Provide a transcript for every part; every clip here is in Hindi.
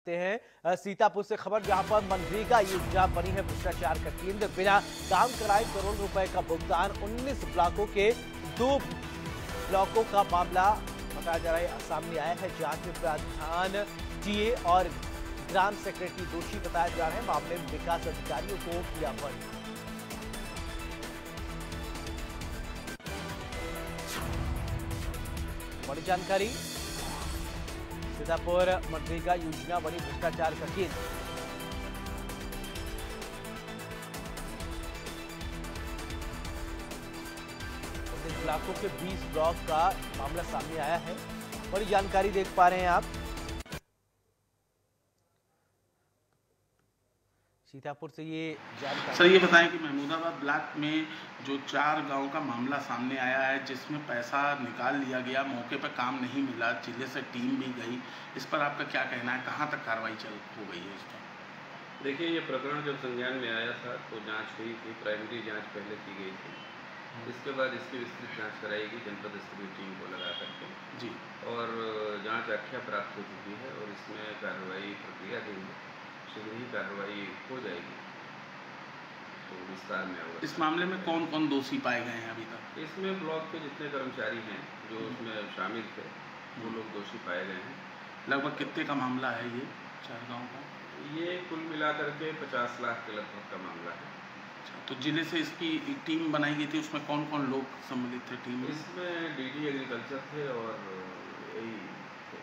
हैं सीतापुर से खबर, जहां पर मनरेगा योजना बनी है भ्रष्टाचार का केंद्र। बिना काम कराए करोड़ रुपए का भुगतान। 19 ब्लॉकों के 2 ब्लॉकों का मामला बताया जा रहा है सामने आया है। जांच में प्रधान टीए और ग्राम सेक्रेटरी दोषी बताया जा रहे हैं। मामले में विकास अधिकारियों को किया बंद। बड़ी जानकारी, सीतापुर मनरेगा योजना बनी भ्रष्टाचार का केंद्र। ब्लॉकों के 20 ब्लॉक का मामला सामने आया है। बड़ी जानकारी देख पा रहे हैं आप। सीतापुर से ये जानकारी। सर ये बताएं कि महमूदाबाद ब्लॉक में जो 4 गांव का मामला सामने आया है, जिसमें पैसा निकाल लिया गया, मौके पर काम नहीं मिला, जिले से टीम भी गई, इस पर आपका क्या कहना है? कहां तक कार्रवाई हो गई है इस पर? देखिए, ये प्रकरण जब संज्ञान में आया था तो जांच हुई थी, प्राइमरी जांच पहले की गई थी। इसके बाद इसकी विस्तृत जांच कराई गई जनपद स्तरीय टीम को लगा करके जी, और जांच आख्या प्राप्त हो चुकी है और इसमें कार्रवाई प्रक्रियाधीन है। शीघ्र ही कार्रवाई हो जाएगी तो विस्तार में होगा। इस मामले में कौन कौन दोषी पाए गए हैं अभी तक? इसमें ब्लॉक के जितने कर्मचारी हैं जो उसमें शामिल थे वो लोग दोषी पाए गए हैं। लगभग कितने का मामला है ये 4 गाँव का? ये कुल मिलाकर के 50 लाख के लगभग का मामला है। तो जिले से इसकी एक टीम बनाई गई थी, उसमें कौन कौन लोग सम्मिलित थे टीम में? इसमें डीडी एग्रीकल्चर थे और यही थे।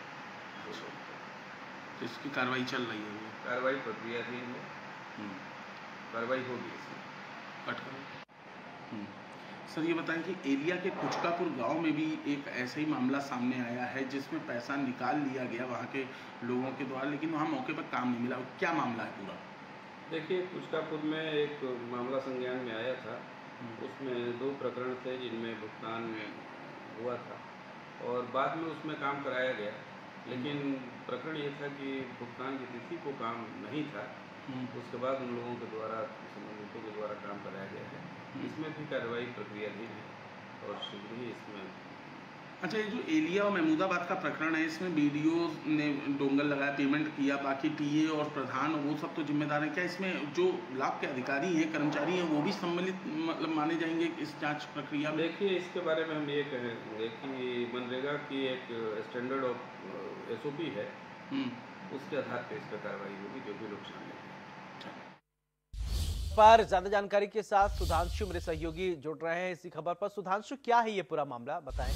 तो इसकी कार्रवाई चल रही है? कार्रवाई प्रक्रियाधीन है, कार्रवाई होगी इसमें। कट करो। सर ये बताएं कि एलिया के कुचकापुर गांव में भी एक ऐसा ही मामला सामने आया है, जिसमें पैसा निकाल लिया गया वहां के लोगों के द्वारा, लेकिन वहां मौके पर काम नहीं मिला। क्या मामला है पूरा? देखिए, कुचकापुर में एक मामला संज्ञान में आया था। उसमें 2 प्रकरण थे जिनमें भुगतान हुआ था और बाद में उसमें काम कराया गया, लेकिन प्रकरण ये था कि भुगतान की तिथि को काम नहीं था। उसके बाद उन लोगों के द्वारा, संबंधितों के द्वारा काम कराया गया है। इसमें भी कार्रवाई प्रक्रियाधीन है और शीघ्र ही इसमें। अच्छा, ये जो एलिया और महमूदाबाद का प्रकरण है, इसमें बीडीओ ने डोंगल लगाया, पेमेंट किया, बाकी टीए और प्रधान वो सब तो जिम्मेदार है। क्या इसमें जो ब्लॉक के अधिकारी हैं, कर्मचारी हैं, वो भी सम्मिलित मतलब माने जाएंगे इस जांच प्रक्रिया में? देखिए, इसके बारे में हम ये कहेंगे कि मनरेगा की एक स्टैंडर्ड ऑफ SOP है, उसके आधार पर इस पर कार्रवाई होगी जो भी लोग शामिल हैं। पर ज्यादा जानकारी के साथ सुधांशु मेरे सहयोगी जुड़ रहे हैं इसी खबर पर। सुधांशु, क्या है ये पूरा मामला, बताएं।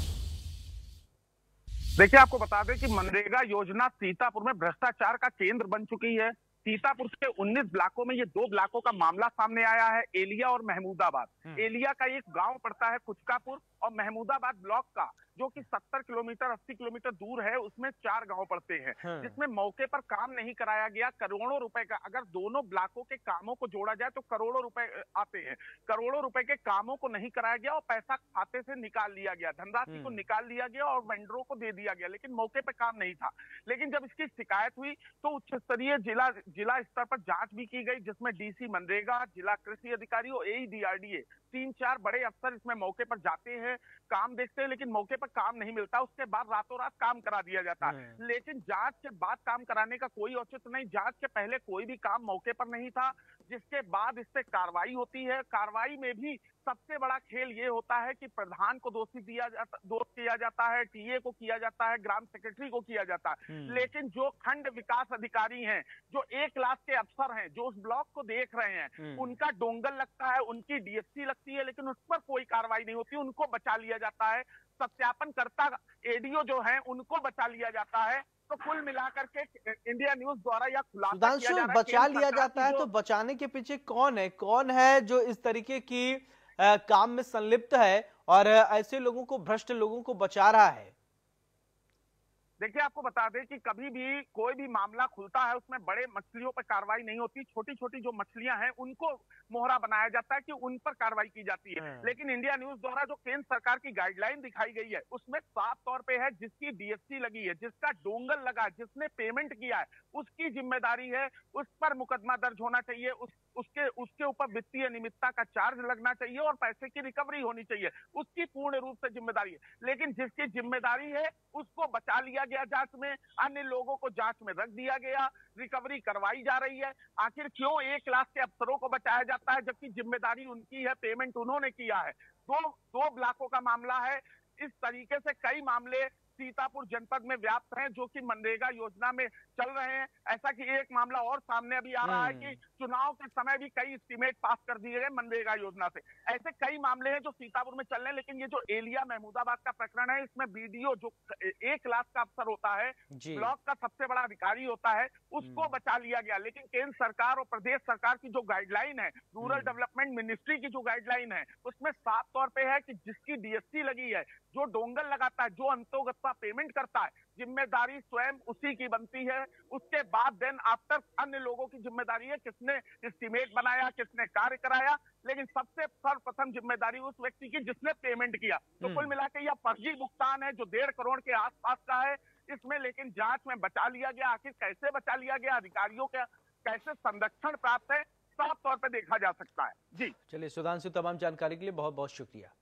देखिए, आपको बता दें कि मनरेगा योजना सीतापुर में भ्रष्टाचार का केंद्र बन चुकी है। सीतापुर के 19 ब्लॉकों में ये 2 ब्लॉकों का मामला सामने आया है, एलिया और महमूदाबाद। एलिया का एक गांव पड़ता है कुचकापुर और महमूदाबाद ब्लॉक का जो कि 70 किलोमीटर 80 किलोमीटर दूर है, उसमें 4 गांव पड़ते हैं, जिसमें मौके पर काम नहीं कराया गया। करोड़ों रुपए का, अगर दोनों ब्लॉकों के कामों को जोड़ा जाए तो करोड़ों रुपए आते हैं। करोड़ों रुपए के कामों को नहीं कराया गया और पैसा खाते से निकाल लिया गया, धनराशि को निकाल लिया गया और वेंडरों को दे दिया गया, लेकिन मौके पर काम नहीं था। लेकिन जब इसकी शिकायत हुई तो उच्च स्तरीय जिला स्तर पर जांच भी की गई, जिसमें डीसी मनरेगा, जिला कृषि अधिकारी और AEDRDA 3-4 बड़े अफसर इसमें मौके पर जाते हैं, काम देखते हैं, लेकिन मौके पर काम नहीं मिलता। उसके बाद रातों रात काम करा दिया जाता है। लेकिन जांच के बाद काम कराने का कोई औचित्य नहीं। जांच के पहले कोई भी काम मौके पर नहीं था, जिसके बाद इस पे कार्रवाई होती है। कार्रवाई में भी सबसे बड़ा खेल ये होता है कि प्रधान को दोष किया जाता है, टीए को किया जाता है, ग्राम सेक्रेटरी को किया जाता है, लेकिन जो खंड विकास अधिकारी हैं, जो 1 क्लास के अफसर हैं, जो उस ब्लॉक को देख रहे हैं, उनका डोंगल लगता है, उनकी DSC लगती है, लेकिन उस पर कोई कार्रवाई नहीं होती, उनको बचा लिया जाता है। सत्यापनकर्ता ADO जो है उनको बचा लिया जाता है। तो कुल मिलाकर के इंडिया न्यूज द्वारा यह खुलासा किया जा रहा है, बचा लिया जाता है, तो बचाने के पीछे कौन है जो इस तरीके की काम में संलिप्त है और ऐसे लोगों को, भ्रष्ट लोगों को बचा रहा है? देखिए, आपको बता दें कि कभी भी कोई भी मामला खुलता है उसमें बड़े मछलियों पर कार्रवाई नहीं होती। छोटी छोटी जो मछलियां हैं उनको मोहरा बनाया जाता है कि उन पर कार्रवाई की जाती है। लेकिन इंडिया न्यूज द्वारा जो केंद्र सरकार की गाइडलाइन दिखाई गई है उसमें साफ तौर पे है, जिसकी DSC लगी है, जिसका डोंगल लगा, जिसने पेमेंट किया है, उसकी जिम्मेदारी है, उस पर मुकदमा दर्ज होना चाहिए, उसके ऊपर वित्तीय निमित्ता का चार्ज लगना चाहिए और पैसे की रिकवरी होनी चाहिए, उसकी पूर्ण रूप से जिम्मेदारी है। लेकिन जिसकी जिम्मेदारी है उसको बचा लिया गया जांच में, अन्य लोगों को जांच में रख दिया गया, रिकवरी करवाई जा रही है। आखिर क्यों 1 लाख के अफसरों को बचाया जाता है जबकि जिम्मेदारी उनकी है, पेमेंट उन्होंने किया है। दो ब्लॉकों का मामला है। इस तरीके से कई मामले सीतापुर जनपद में व्याप्त हैं जो कि मनरेगा योजना में चल रहे हैं। ऐसा कि एक मामला और सामने अभी आ रहा है कि चुनाव के समय भी कई एस्टीमेट पास कर दिए गए मनरेगा योजना से। ऐसे कई मामले हैं जो सीतापुर में चल रहे हैं। लेकिन ये जो एलिया महमूदाबाद का प्रकरण है, इसमें बीडीओ जो 1 लाख का अफसर होता है, ब्लॉक का सबसे बड़ा अधिकारी होता है, उसको बचा लिया गया। लेकिन केंद्र सरकार और प्रदेश सरकार की जो गाइडलाइन है, रूरल डेवलपमेंट मिनिस्ट्री की जो गाइडलाइन है, उसमें साफ तौर पे है कि जिसकी डीएससी लगी है, जो डोंगल लगाता है, जो अंतोगत्ता पेमेंट करता है, जिम्मेदारी स्वयं उसी की बनती है। उसके बाद देन आफ्टर अन्य लोगों की जिम्मेदारी है, किसने एस्टीमेट बनाया, किसने कार्य कराया, लेकिन सबसे सर्वप्रथम जिम्मेदारी उस व्यक्ति की जिसने पेमेंट किया। तो कुल मिला के यह फर्जी भुगतान है जो 1.5 करोड़ के आसपास का है इसमें। लेकिन जांच में बचा लिया गया। आखिर कैसे बचा लिया गया, अधिकारियों का कैसे संरक्षण प्राप्त है, साफ तौर पर देखा जा सकता है। जी चलिए सुधांशु, तमाम जानकारी के लिए बहुत बहुत शुक्रिया।